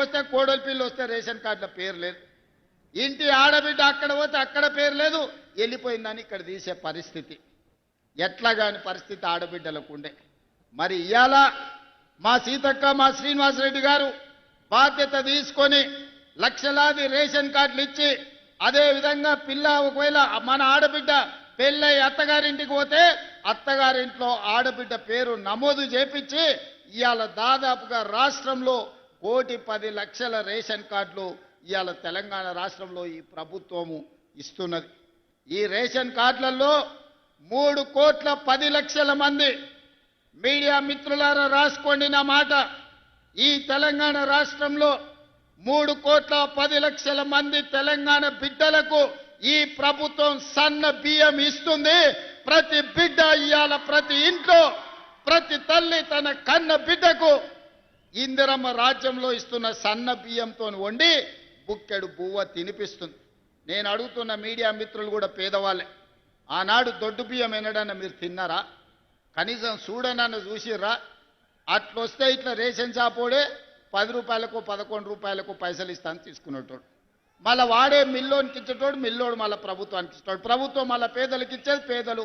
వస్తే కోడలి పిల్ల వస్తే రేషన్ కార్డులో పేరు లేదు, ఇంటి ఆడబిడ్డ అక్కడ పోతే అక్కడ పేరు లేదు, వెళ్ళిపోయిందని ఇక్కడ తీసే పరిస్థితి. ఎట్లాగాని పరిస్థితి ఆడబిడ్డలకు ఉండే. మరి ఇవాళ మా సీతక్క మా శ్రీనివాసరెడ్డి గారు బాధ్యత తీసుకొని లక్షలాది రేషన్ కార్డులు ఇచ్చి, అదే విధంగా పిల్ల ఒకవేళ మన ఆడబిడ్డ పెళ్ళై అత్తగారింటికి పోతే అత్తగారింట్లో ఆడబిడ్డ పేరు నమోదు చేపించి ఇవాళ దాదాపుగా రాష్ట్రంలో 1,10,00,000 రేషన్ కార్డులు ఇవాళ తెలంగాణ రాష్ట్రంలో ఈ ప్రభుత్వము ఇస్తున్నది. ఈ రేషన్ కార్డులలో 3,10,00,000 మంది, మీడియా మిత్రులారా రాసుకోండి నా మాట, ఈ తెలంగాణ రాష్ట్రంలో 3,10,00,000 మంది తెలంగాణ బిడ్డలకు ఈ ప్రభుత్వం సన్న బియ్యం ఇస్తుంది. ప్రతి బిడ్డ ఇవాళ ప్రతి ఇంట్లో ప్రతి తల్లి తన కన్న బిడ్డకు ఇందిరమ్మ రాజ్యంలో ఇస్తున్న సన్న బియ్యంతో వండి బుక్కెడు బువ్వ తినిపిస్తుంది. నేను అడుగుతున్న మీడియా మిత్రులు కూడా పేదవాళ్ళే, ఆనాడు దొడ్డు బియ్యం ఎన్నడన్నా మీరు తిన్నారా? కనీసం చూడనన్న చూసిర్రా? అట్లొస్తే ఇట్లా రేషన్ షాపోడే 10 రూపాయలకు 11 రూపాయలకు పైసలు ఇస్తాను తీసుకునేటోడు, మళ్ళీ వాడే మిల్లోనికి ఇచ్చేటోడు, మిల్లోడు మళ్ళీ ప్రభుత్వానికి ఇస్తాడు, ప్రభుత్వం మళ్ళీ పేదలకు ఇచ్చేది, పేదలు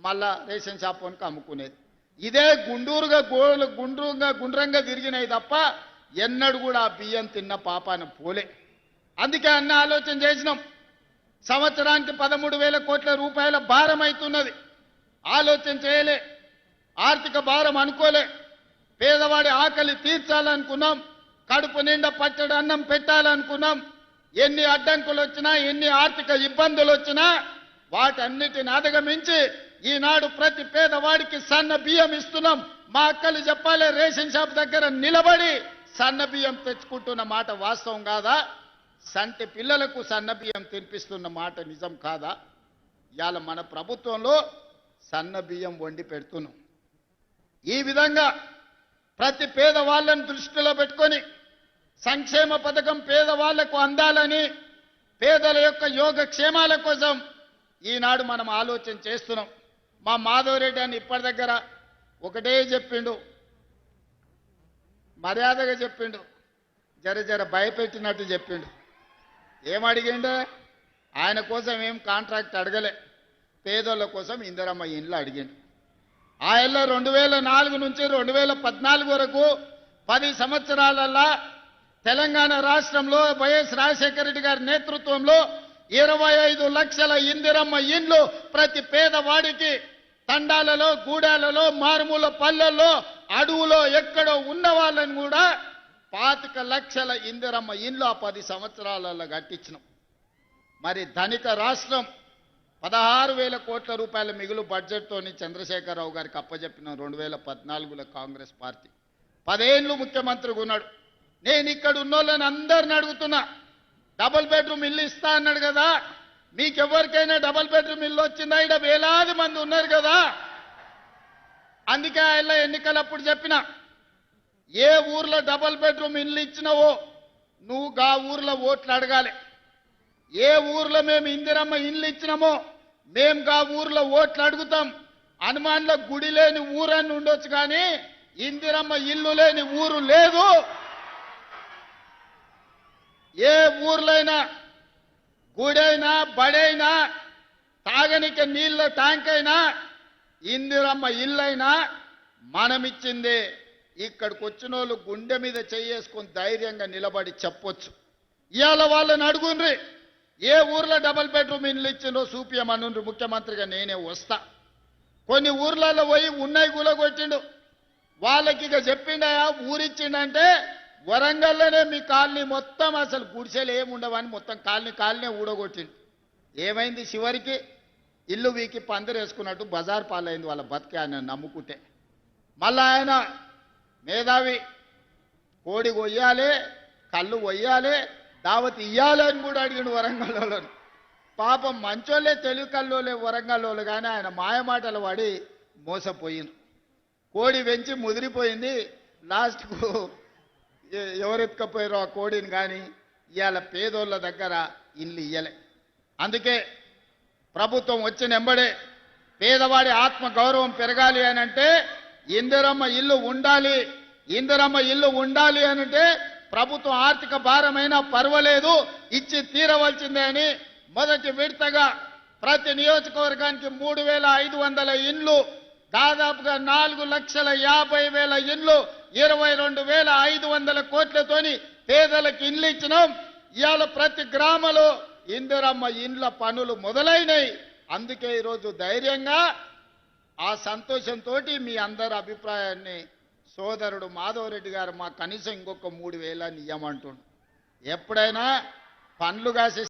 మళ్ళా రేషన్ షాపోనికి అమ్ముకునేది. ఇదే గుండ్రంగా తిరిగినాయి తప్ప ఎన్నడూ కూడా ఆ బియ్యం తిన్న పాపాన పోలే. అందుకే అన్న ఆలోచన చేసినాం, సంవత్సరానికి 13,000 కోట్ల రూపాయల భారం అవుతున్నది. ఆలోచన చేయలే, ఆర్థిక భారం అనుకోలే, పేదవాడి ఆకలి తీర్చాలనుకున్నాం, కడుపు నిండా పచ్చడి అన్నం పెట్టాలనుకున్నాం. ఎన్ని అడ్డంకులు వచ్చినా ఎన్ని ఆర్థిక ఇబ్బందులు వచ్చినా వాటన్నిటిని అధిగమించి ఈనాడు ప్రతి పేదవాడికి సన్న బియ్యం ఇస్తున్నాం. మా అక్కలు చెప్పాలి, రేషన్ షాప్ దగ్గర నిలబడి సన్న బియ్యం తెచ్చుకుంటున్న మాట వాస్తవం కాదా? సంటి పిల్లలకు సన్న బియ్యం తినిపిస్తున్న మాట నిజం కాదా? ఇవాళ మన ప్రభుత్వంలో సన్న బియ్యం వండి పెడుతున్నాం. ఈ విధంగా ప్రతి పేదవాళ్ళని దృష్టిలో పెట్టుకొని సంక్షేమ పథకం పేదవాళ్లకు అందాలని, పేదల యొక్క యోగక్షేమాల కోసం ఈనాడు మనం ఆలోచన చేస్తున్నాం. మా మాధవరెడ్డి అని ఇప్పటి దగ్గర ఒకటే చెప్పిండు, మర్యాదగా చెప్పిండు, జర భయపెట్టినట్టు చెప్పిండు. ఏమడిగిండే? ఆయన కోసం ఏం కాంట్రాక్ట్ అడగలే, పేదోళ్ళ కోసం ఇందిరమ్మ ఇండ్లు అడిగిండు. ఆ ఇళ్ళ 2004 నుంచి 2014 వరకు 10 సంవత్సరాలల్లా తెలంగాణ రాష్ట్రంలో వైఎస్ రాజశేఖర రెడ్డి గారి నేతృత్వంలో 25 లక్షల ఇందిరమ్మ ఇండ్లు ప్రతి పేదవాడికి తండాలలో, గూడాలలో, మారుమూల పల్లెల్లో, అడవులో ఎక్కడో ఉన్న వాళ్ళని కూడా 25 లక్షల ఇందిరమ్మ ఇండ్లు ఆ 10 సంవత్సరాలలో కట్టించినాం. మరి ధనిక రాష్ట్రం 16,000 కోట్ల రూపాయల మిగులు బడ్జెట్తోని చంద్రశేఖరరావు గారికి అప్పచెప్పిన 2014లో కాంగ్రెస్ పార్టీ 10 ఏళ్ళు ముఖ్యమంత్రిగా ఉన్నాడు. నేను ఇక్కడ ఉన్నోళ్ళని అందరిని అడుగుతున్నా, డబుల్ బెడ్రూమ్ ఇల్లు ఇస్తా అన్నాడు కదా, మీకెవరికైనా డబుల్ బెడ్రూమ్ ఇల్లు వచ్చిందా? ఇక్కడ వేలాది మంది ఉన్నారు కదా. అందుకే ఆయన ఎన్నికలప్పుడు చెప్పిన, ఏ ఊర్లో డబుల్ బెడ్రూమ్ ఇల్లు ఇచ్చినావో నువ్వు గా ఊర్లో ఓట్లు అడగాలి. ఏ ఊర్లో మేము ఇందిరమ్మ ఇల్లు ఇచ్చినామో మేము గా ఊర్లో ఓట్లు అడుగుతాం. హనుమాన్ల గుడి లేని ఊరని ఉండొచ్చు కానీ ఇందిరమ్మ ఇల్లు లేని ఊరు లేదు. ఏ ఊర్లైనా గుడైనా బడైనా తాగనిక నీళ్ళ ట్యాంక్ అయినా ఇందిరమ్మ ఇల్లైనా మనమిచ్చిందే. ఇక్కడికి వచ్చిన వాళ్ళు గుండె మీద చేసుకొని ధైర్యంగా నిలబడి చెప్పొచ్చు. ఇవాళ వాళ్ళని అడుగుండ్రి, ఏ ఊర్లో డబుల్ బెడ్రూమ్ ఇల్లు ఇచ్చిందో చూపియమనుండ్రి, ముఖ్యమంత్రిగా నేనే వస్తా. కొన్ని ఊర్లలో పోయి ఉన్నాయి కూలగొట్టిండు, వాళ్ళకి ఇక చెప్పిండయా ఊరిచ్చిండంటే వరంగల్లోనే మీ కాలనీ మొత్తం అసలు గుడిసెలు ఏముండవని మొత్తం కాలనీ ఊడగొట్టిండు. ఏమైంది? చివరికి ఇల్లు వీకి పందిరేసుకున్నట్టు బజార్ పాలైంది వాళ్ళ బతికే ఆయన నమ్ముకుంటే. మళ్ళా ఆయన మేధావి, కోడి కొయ్యాలి, కళ్ళు కొయ్యాలి, దావతి ఇయ్యాలి అని కూడా అడిగిండు వరంగల్లో. పాపం మంచోళ్ళే, తెలుగు కల్లోలే వరంగల్లో, కానీ ఆయన మాయమాటలు పడి మోసపోయింది. కోడి వెంచి ముదిరిపోయింది. లాస్ట్కు ఎవరెత్తుకపోయారో ఆ కోడిని కానీ ఇవాళ పేదోళ్ళ దగ్గర ఇల్లు ఇయ్యలే. అందుకే ప్రభుత్వం వచ్చిన ఎంబడే పేదవాడి ఆత్మ గౌరవం పెరగాలి అని అంటే ఇందిరమ్మ ఇల్లు ఉండాలి. ఇందిరమ్మ ఇల్లు ఉండాలి అని అంటే ప్రభుత్వం ఆర్థిక భారమైనా పర్వాలేదు ఇచ్చి తీరవలసిందే అని మొదటి విడతగా ప్రతి నియోజకవర్గానికి 3,500 ఇండ్లు, దాదాపుగా 4,50,000 ఇండ్లు, 22,500 కోట్లతోని పేదలకు ఇండ్లు ఇచ్చినాం. ఇవాళ ప్రతి గ్రామంలో ఇందిరమ్మ ఇండ్ల పనులు మొదలైనవి. అందుకే ఈరోజు ధైర్యంగా ఆ సంతోషంతో మీ అందరి అభిప్రాయాన్ని సోదరుడు మాధవరెడ్డి గారు మా కనీసం ఇంకొక 3,000 ఇయ్యమంటుండు. ఎప్పుడైనా పండ్లు కాసే